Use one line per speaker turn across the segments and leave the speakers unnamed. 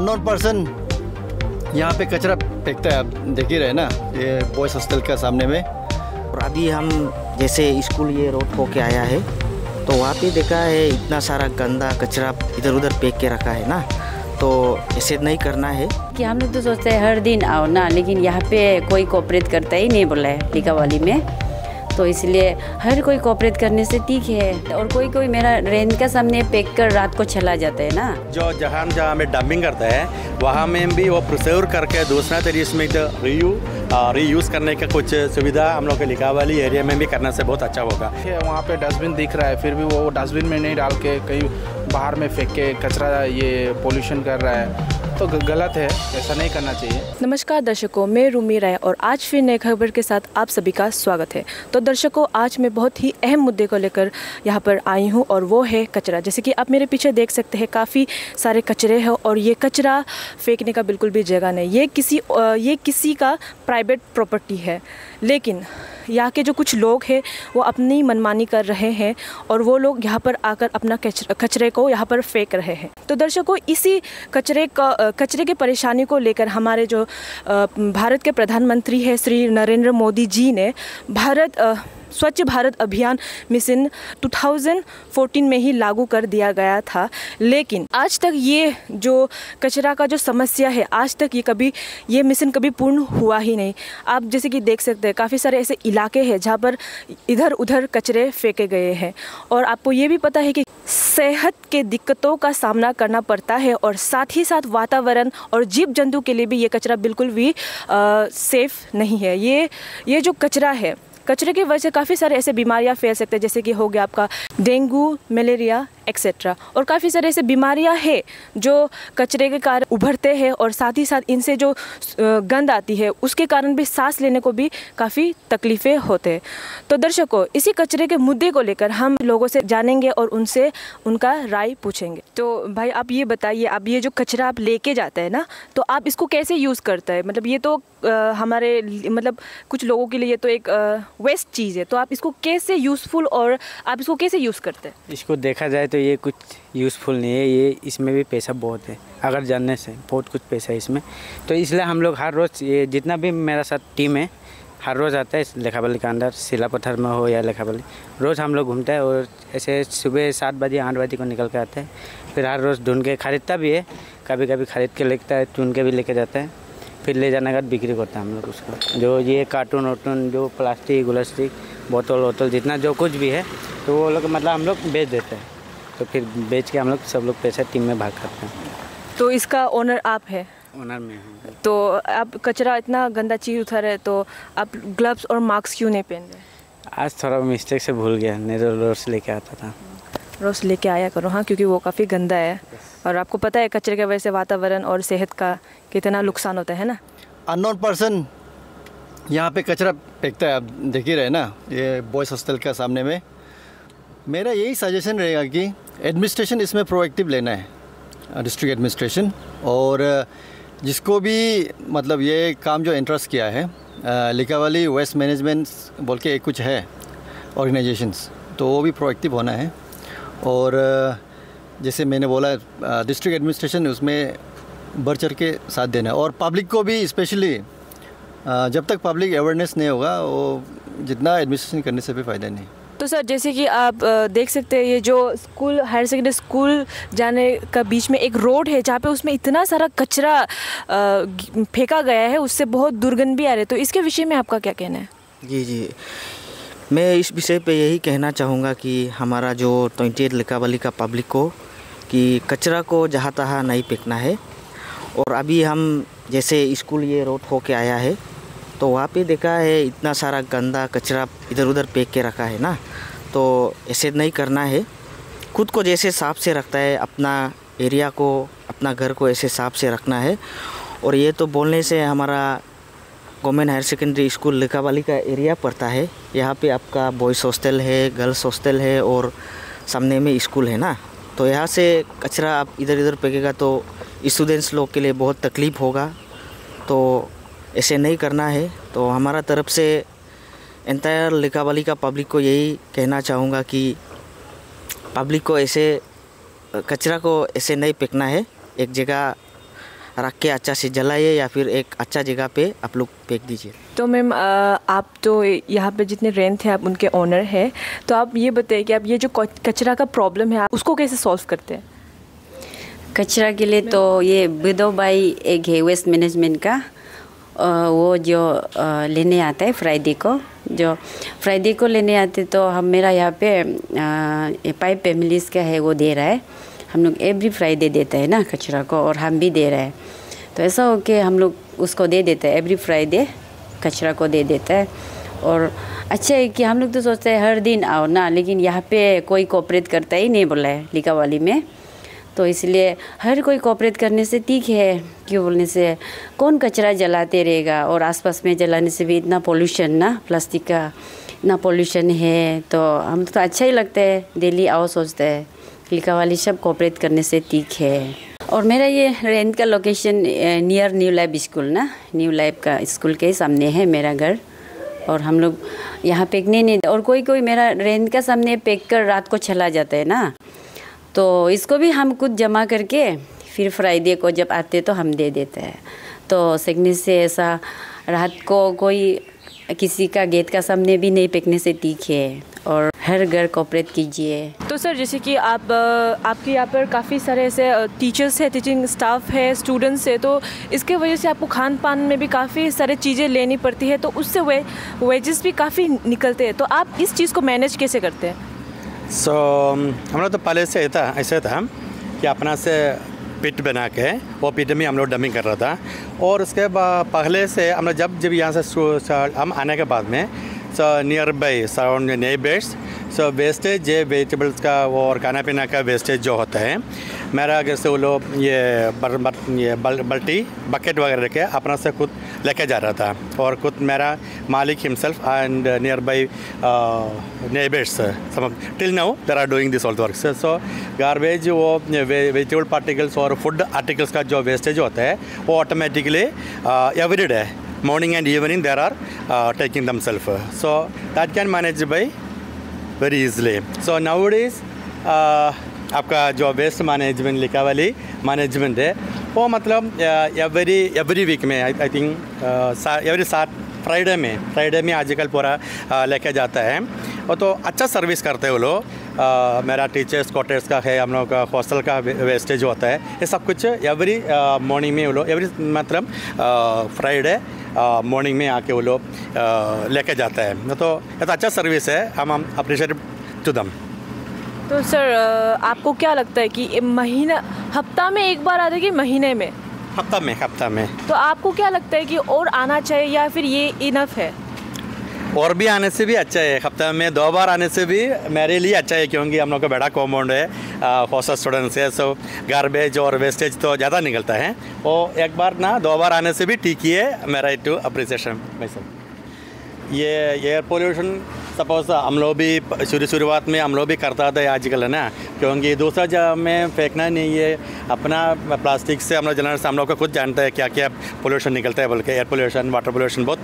Unknown person यहाँ पे कचरा फेंकता है, आप देख ही रहे ना, ये बॉयज़ हॉस्टल का सामने में।
और अभी हम जैसे स्कूल ये रोड होके आया है तो वहाँ पे देखा है इतना सारा गंदा कचरा इधर उधर फेंक के रखा है ना, तो ऐसे नहीं करना है।
कि हम लोग तो सोचते हैं हर दिन आओ ना, लेकिन यहाँ पे कोई कोऑपरेट करता ही नहीं बोला है लिकावाली में, तो इसलिए हर कोई कोऑपरेट करने से ठीक है। और कोई कोई मेरा रेंट का सामने फेंक कर रात को चला जाता है ना,
जो जहाँ में डंपिंग करता है वहाँ में भी वो प्रिजर्व करके दूसरा तरीके में रीयूज़ करने का कुछ सुविधा हम लोग के लिकावाली एरिया में भी करने से बहुत अच्छा होगा।
वहाँ पे डस्टबिन दिख रहा है, फिर भी वो डस्टबिन में नहीं डाल के कहीं बाहर में फेंक के कचरा ये पोल्यूशन कर रहा है, तो गलत है, ऐसा नहीं करना चाहिए।
नमस्कार दर्शकों, मैं रूमी राय और आज फिर नए खबर के साथ आप सभी का स्वागत है। तो दर्शकों, आज मैं बहुत ही अहम मुद्दे को लेकर यहाँ पर आई हूँ और वो है कचरा। जैसे कि आप मेरे पीछे देख सकते हैं, काफ़ी सारे कचरे हैं और ये कचरा फेंकने का बिल्कुल भी जगह नहीं। ये किसी का प्राइवेट प्रॉपर्टी है, लेकिन यहाँ के जो कुछ लोग हैं वो अपनी मनमानी कर रहे हैं और वो लोग यहाँ पर आकर अपना कचरे को यहाँ पर फेंक रहे हैं। तो दर्शकों, इसी कचरे की परेशानी को लेकर हमारे जो भारत के प्रधानमंत्री हैं श्री नरेंद्र मोदी जी ने स्वच्छ भारत अभियान मिशन 2014 में ही लागू कर दिया गया था, लेकिन आज तक ये जो कचरा का जो समस्या है, आज तक ये मिशन कभी पूर्ण हुआ ही नहीं। आप जैसे कि देख सकते हैं, काफ़ी सारे ऐसे इलाके हैं जहाँ पर इधर उधर कचरे फेंके गए हैं और आपको ये भी पता है कि सेहत के दिक्कतों का सामना करना पड़ता है और साथ ही साथ वातावरण और जीव जंतु के लिए भी ये कचरा बिल्कुल भी सेफ़ नहीं है। ये जो कचरा है, कचरे की वजह से काफ़ी सारे ऐसे बीमारियां फैल सकते हैं, जैसे कि हो गया आपका डेंगू, मलेरिया एक्सेट्रा। और काफ़ी सारे ऐसे बीमारियां हैं जो कचरे के कारण उभरते हैं और साथ ही साथ इनसे जो गंध आती है उसके कारण भी सांस लेने को भी काफ़ी तकलीफ़ें होते हैं। तो दर्शकों, इसी कचरे के मुद्दे को लेकर हम लोगों से जानेंगे और उनसे उनका राय पूछेंगे। तो भाई, आप ये बताइए, आप ये जो कचरा आप लेके जाते हैं ना, तो आप इसको कैसे यूज़ करते हैं? मतलब ये तो हमारे मतलब कुछ लोगों के लिए ये तो एक वेस्ट चीज़ है, तो आप इसको कैसे यूज़फुल और आप इसको कैसे यूज़ करते हैं?
इसको देखा जाए तो ये कुछ यूज़फुल नहीं है, ये इसमें भी पैसा बहुत है, अगर जानने से बहुत कुछ पैसा है इसमें। तो इसलिए हम लोग हर रोज़, ये जितना भी मेरा साथ टीम है, हर रोज़ आता है लेखापल्ली के अंदर, सिला पत्थर में हो या लेखापल्ली, रोज़ हम लोग घूमते हैं और ऐसे सुबह 7 बजे 8 बजे को निकल के आते हैं। फिर हर रोज़ ढूंढ के खरीदता भी है, कभी कभी खरीद के लेता है, चुन के भी लेके जाता है, फिर ले जाने के बाद बिक्री करता है हम लोग उसको। जो ये कार्टून वार्टून, जो प्लास्टिक गुलास्टिक बोतल वोतल जितना जो कुछ भी है, तो वो लोग मतलब हम लोग बेच देते हैं, तो फिर बेच के हम लोग सब लोग पैसा टीम में भाग करते हैं।
तो इसका ओनर आप है?
ओनर में हूँ।
तो आप कचरा इतना गंदा चीज़ उठा रहे, तो आप ग्लव्स और मास्क क्यों नहीं पहन रहे?
आज थोड़ा मिस्टेक से भूल गया, नहीं तो रोज़ लेके आता था।
रोज़ लेके आया करो, हाँ, क्योंकि वो काफ़ी गंदा है और आपको पता है कचरे की वजह से वातावरण और सेहत का कितना नुकसान होता है ना।
अननोन पर्सन यहाँ पे कचरा फेंकता है, आप देख ही रहे ना, ये बॉयज़ हॉस्टल का सामने में। मेरा यही सजेशन रहेगा कि एडमिनिस्ट्रेशन इसमें प्रोएक्टिव लेना है, डिस्ट्रिक्ट एडमिनिस्ट्रेशन, और जिसको भी मतलब ये काम जो इंटरेस्ट किया है, लिकावाली वेस्ट मैनेजमेंट बोल के एक कुछ है ऑर्गेनाइजेशंस, तो वो भी प्रोएक्टिव होना है। और जैसे मैंने बोला, डिस्ट्रिक्ट एडमिनिस्ट्रेशन उसमें बढ़ चढ़ के साथ देना है और पब्लिक को भी स्पेशली, जब तक पब्लिक अवेयरनेस नहीं होगा वो जितना एडमिनिस्ट्रेशन करने से भी फ़ायदा नहीं।
तो सर, जैसे कि आप देख सकते हैं, ये जो स्कूल, हायर सेकेंडरी स्कूल जाने का बीच में एक रोड है जहाँ पे उसमें इतना सारा कचरा फेंका गया है, उससे बहुत दुर्गंध भी आ रही है, तो इसके विषय में आपका क्या कहना है?
जी, मैं इस विषय पे यही कहना चाहूँगा कि हमारा जो 28 लिकावाली का पब्लिक को कि कचरा को जहाँ तहाँ नहीं फेंकना है। और अभी हम जैसे स्कूल ये रोड होके आया है तो वहाँ पे देखा है इतना सारा गंदा कचरा इधर उधर फेंक के रखा है ना, तो ऐसे नहीं करना है। खुद को जैसे साफ से रखता है, अपना एरिया को, अपना घर को ऐसे साफ से रखना है। और ये तो बोलने से हमारा government higher secondary school Likabali का एरिया पड़ता है, यहाँ पे आपका बॉयज़ हॉस्टल है, गर्ल्स हॉस्टल है और सामने में स्कूल है ना, तो यहाँ से कचरा आप इधर इधर फेंकेगा तो स्टूडेंट्स लोग के लिए बहुत तकलीफ़ होगा, तो ऐसे नहीं करना है। तो हमारा तरफ से एंटायर लिकावाली का पब्लिक को यही कहना चाहूँगा कि पब्लिक को ऐसे कचरा को ऐसे नहीं फेंकना है, एक जगह रख के अच्छा से जलाइए या फिर एक अच्छा जगह पे आप लोग फेंक दीजिए।
तो मैम आप तो यहाँ पे जितने रेंट हैं आप उनके ओनर हैं, तो आप ये बताइए कि आप ये जो कचरा का प्रॉब्लम है आप उसको कैसे सॉल्व करते हैं?
कचरा के लिए तो ये विदो बाई एक है वेस्ट मैनेजमेंट का, वो जो लेने आता है फ्राइडे को लेने आते, तो हम मेरा यहाँ पे 5 फैमिलीज़ का है वो दे रहा है। हम लोग एवरी फ्राइडे देते हैं ना कचरा को, और हम भी दे रहे हैं। तो ऐसा हो के हम लोग उसको दे देते हैं, एवरी फ्राइडे कचरा को दे देता है। और अच्छा है कि हम लोग तो सोचते हैं हर दिन आओ ना, लेकिन यहाँ पे कोई कोऑपरेट करता ही नहीं बोला है लिकावाली में। तो इसलिए हर कोई कोऑपरेट करने से ठीक है, क्यों बोलने से कौन कचरा जलाते रहेगा, और आसपास में जलाने से भी इतना पोल्यूशन ना, प्लास्टिक का इतना पोल्यूशन है। तो हम तो अच्छा ही लगता है, डेली आओ सोचते हैं लिकावाली सब कोऑपरेट करने से ठीक है। और मेरा ये रेंट का location near new life school ना, न्यू लाइफ का स्कूल के सामने है मेरा घर। और हम लोग यहाँ फेंकने नहीं, और कोई मेरा रेंट का सामने फेंक कर रात को चला जाता है ना, तो इसको भी हम कुछ जमा करके फिर फ्राइडे को जब आते तो हम दे देते हैं। तो सेकने से ऐसा रात को कोई किसी का गेट का सामने भी नहीं फेंकने से ठीक है, और हर घर कोऑपरेट कीजिए।
तो सर जैसे कि आपके यहाँ पर काफ़ी सारे ऐसे टीचर्स है, टीचिंग स्टाफ है, स्टूडेंट्स है, तो इसके वजह से आपको खान पान में भी काफ़ी सारी चीज़ें लेनी पड़ती है, तो उससे वेजेस भी काफ़ी निकलते हैं। तो आप इस चीज़ को मैनेज कैसे करते हैं?
हम लोग तो पहले से ऐसे था कि अपना से पिट बना के वो पिट में हम लोग डमिंग कर रहा था। और उसके बाद पहले से हम लोग जब यहाँ से हम आने के बाद में near by surround neighbours wastage vegetables का वो और खाना पीना का वेस्टेज जो होता है, मेरा अगर से वो लोग ये बल्टी बकेट वगैरह लेके अपना से खुद लेके जा रहा था। और खुद मेरा मालिक himself and near by neighbours till now there are doing this all work. So garbage वो वेजिटेबल पार्टिकल्स और फूड आर्टिकल्स का जो वेस्टेज होता है वो automatically every day morning and evening they are taking themselves, so that can manage by very easily. So nowadays आपका जो waste management Likabali management है वो मतलब एवरी वीक में आई थिंक एवरी फ्राइडे में आजकल पूरा लेके जाता है। और तो अच्छा सर्विस करते हैं वो लोग। मेरा टीचर्स क्वार्टर्स का है, हम लोग का हॉस्टल का वेस्टेज होता है, ये सब कुछ एवरी मॉर्निंग में वो लोग एवरी मतलब फ्राइडे मॉर्निंग में आके वो लोग लेके जाता है। तो ये तो अच्छा सर्विस है, हम अप्रिशिएट टू दम।
तो सर आपको क्या लगता है कि हफ्ता में एक बार आता है कि महीने में?
हफ्ता में। तो
आपको क्या लगता है कि और आना चाहिए या फिर ये इनफ है?
और भी आने से भी अच्छा है, हफ्ते में 2 बार आने से भी मेरे लिए अच्छा है, क्योंकि हम लोग का बड़ा कॉम्पाउंड है, हॉस्टल स्टूडेंट्स है, सो गार्बेज और वेस्टेज तो ज़्यादा निकलता है। और एक बार ना 2 बार आने से भी ठीक ही है, मेरा टू अप्रिसिएशन भाई साहब। ये एयर पोल्यूशन सपोज हम लोग भी शुरुआत में हम लोग भी करता था आजकल है ना, क्योंकि दूसरा जगह में फेंकना नहीं है, अपना प्लास्टिक से हम लोग जलाने से हम लोग को खुद जानता है क्या क्या पोल्यूशन निकलता है, बल्कि एयर पोल्यूशन, वाटर पोल्यूशन, बहुत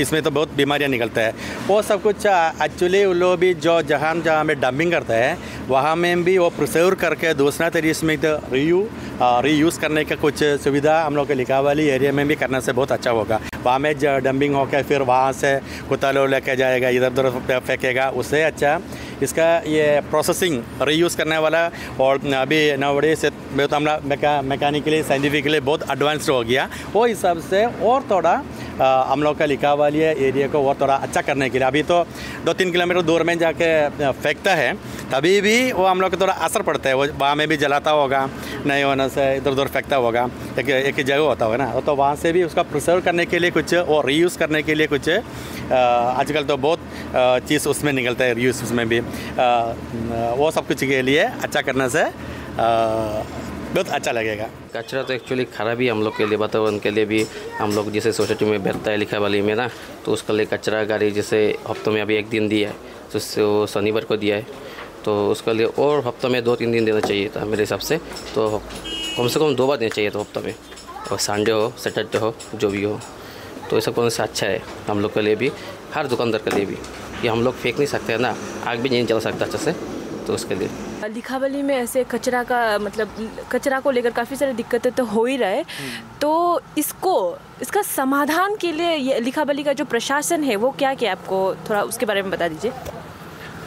इसमें तो बहुत बीमारियां निकलता है। वो सब कुछ एक्चुअली वो लोग भी जो जहाँ में डंपिंग करता है वहाँ में भी वो प्रिजर्व करके दूसरा तरीके में तो रीयूज़ करने का कुछ सुविधा हम लोग के लिकावाली एरिया में भी करने से बहुत अच्छा होगा। वहाँ में डंपिंग होकर फिर वहाँ से कुत्ता लोग लेके जाएगा, इधर उधर फेंकेगा, उससे अच्छा इसका ये प्रोसेसिंग रीयूज़ करने वाला। और अभी नवडे से बहुत हम मैकेनिकली साइंटिफिकली बहुत एडवांस्ड हो गया, वो हिसाब से और थोड़ा हम लोग का लिकावाली एरिया को और थोड़ा अच्छा करने के लिए अभी तो 2-3 किलोमीटर दूर में जाके फेंकता है, तभी भी वो हम लोग को थोड़ा असर पड़ता है। वो वहाँ में भी जलाता होगा, नहीं होने से इधर उधर फेंकता होगा, एक ही जगह होता होगा ना, तो वहाँ से भी उसका प्रिजर्व करने के लिए कुछ और रीयूज़ करने के लिए कुछ आजकल तो बहुत चीज़ उसमें निकलता है, रीयूज़ उसमें भी वो सब कुछ के लिए अच्छा करने से बहुत अच्छा लगेगा।
कचरा तो एक्चुअली खराब ही हम लोग के लिए, वातावरण के लिए भी। हम लोग जैसे सोसाइटी में बैठता है लिखावाली में ना, तो उसके लिए कचरा गाड़ी जैसे हफ्तों में अभी 1 दिन दिया है, तो उससे वो शनिवार को दिया है, तो उसके लिए और हफ्तों में 2-3 दिन देना चाहिए था मेरे हिसाब से। तो कम से कम 2 बार देना चाहिए था हफ्तों में, और संडे हो सैटरडे हो जो भी हो, तो ये सब करने से अच्छा है हम लोग के लिए भी, हर दुकानदार के लिए भी। कि हम लोग फेंक नहीं सकते हैं ना, आग भी नहीं जला सकता अच्छे से, तो उसके लिए
लिखावली में ऐसे कचरा का मतलब कचरा को लेकर काफ़ी सारी दिक्कतें तो हो ही रहे, तो इसका समाधान के लिए ये लिखावली का जो प्रशासन है वो क्या क्या आपको थोड़ा उसके बारे में बता दीजिए।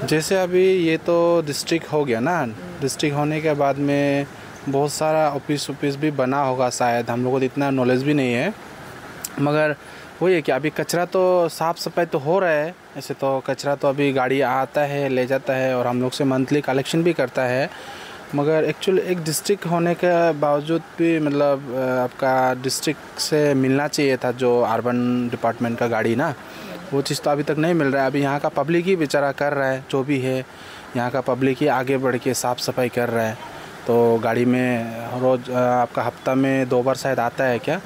जैसे अभी ये तो डिस्ट्रिक्ट हो गया ना, डिस्ट्रिक्ट होने के बाद में बहुत सारा ऑफिस भी बना होगा, शायद हम लोगों को इतना नॉलेज भी नहीं है, मगर वही है कि अभी कचरा तो साफ़ सफाई तो हो रहा है। ऐसे तो कचरा तो अभी गाड़ी आता है ले जाता है और हम लोग से मंथली कलेक्शन भी करता है, मगर एक्चुअली एक डिस्ट्रिक्ट होने के बावजूद भी मतलब आपका डिस्ट्रिक्ट से मिलना चाहिए था जो अर्बन डिपार्टमेंट का गाड़ी ना, वो चीज़ तो अभी तक नहीं मिल रहा है। अभी यहाँ का पब्लिक ही बेचारा कर रहा है, जो भी है यहाँ का पब्लिक ही आगे बढ़ के साफ़ सफाई कर रहा है। तो गाड़ी में रोज़ आपका हफ्ता में 2 बार शायद आता है क्या,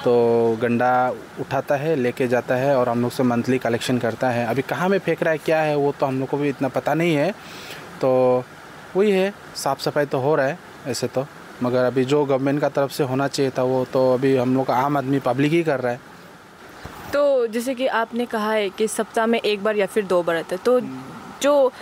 तो गंदा उठाता है लेके जाता है और हम लोग से मंथली कलेक्शन करता है। अभी कहाँ में फेंक रहा है क्या है वो तो हम लोग को भी इतना पता नहीं है, तो वही है साफ़ सफाई तो हो रहा है ऐसे तो, मगर अभी जो गवर्नमेंट का तरफ से होना चाहिए था वो तो अभी हम लोग का आम आदमी पब्लिक ही कर रहा है।
तो जैसे कि आपने कहा है कि सप्ताह में 1 बार या फिर 2 बार आता है, तो जो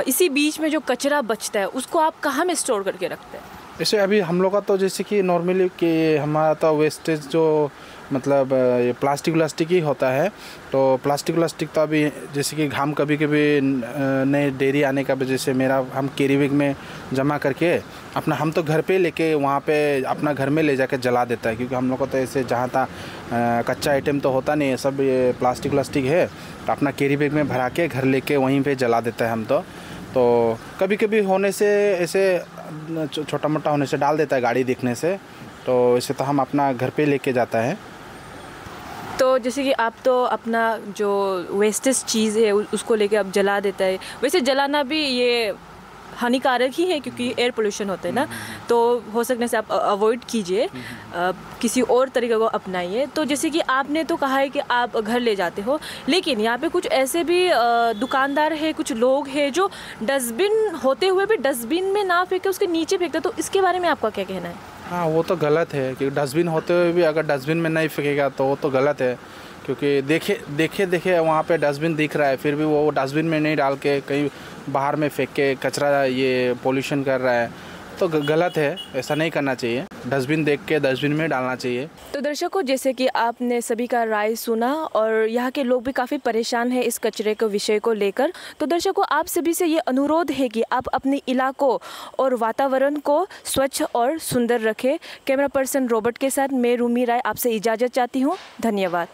इसी बीच में जो कचरा बचता है उसको आप कहाँ में स्टोर करके रखते हैं?
ऐसे अभी हम लोग का तो जैसे कि नॉर्मली कि हमारा तो वेस्टेज जो मतलब ये प्लास्टिक ही होता है, तो प्लास्टिक तो अभी जैसे कि हम कभी नए डेयरी आने का वजह से हम कैरी बैग में जमा करके अपना हम तो घर पे लेके वहाँ पे अपना घर में ले जाकर जला देता है, क्योंकि हम लोग को तो ऐसे जहाँ था कच्चा आइटम तो होता नहीं है, सब ये प्लास्टिक है, तो अपना कैरी बैग में भरा के घर लेके वहीं पे जला देता है हम तो कभी होने से ऐसे छोटा मोटा होने से डाल देता है गाड़ी दिखने से, तो ऐसे तो हम अपना घर पे लेके जाता है।
तो जैसे कि आप तो अपना जो वेस्टेज चीज़ है उसको लेके आप जला देता है, वैसे जलाना भी ये हानिकारक ही है क्योंकि एयर पोल्यूशन होता है ना, तो हो सकने से आप अवॉइड कीजिए, किसी और तरीके को अपनाइए। तो जैसे कि आपने तो कहा है कि आप घर ले जाते हो, लेकिन यहाँ पे कुछ ऐसे भी दुकानदार है, कुछ लोग हैं जो डस्टबिन होते हुए भी डस्टबिन में ना फेंके उसके नीचे फेंकते, तो इसके बारे में आपका क्या कहना है?
हाँ, वो तो गलत है कि डस्टबिन होते हुए भी अगर डस्टबिन में नहीं फेंकेगा तो वो तो गलत है, क्योंकि देखे वहाँ पे डस्टबिन दिख रहा है फिर भी वो डस्टबिन में नहीं डाल के कहीं बाहर में फेंक के कचरा ये पोल्यूशन कर रहा है, तो गलत है, ऐसा नहीं करना चाहिए। डस्टबिन देख के डस्टबिन में डालना चाहिए।
तो दर्शकों, जैसे कि आपने सभी का राय सुना और यहाँ के लोग भी काफ़ी परेशान हैं इस कचरे के विषय को लेकर, तो दर्शकों आप सभी से ये अनुरोध है कि आप अपने इलाकों और वातावरण को स्वच्छ और सुंदर रखें। कैमरा पर्सन रॉबर्ट के साथ मैं रूमी राय आपसे इजाज़त चाहती हूँ। धन्यवाद।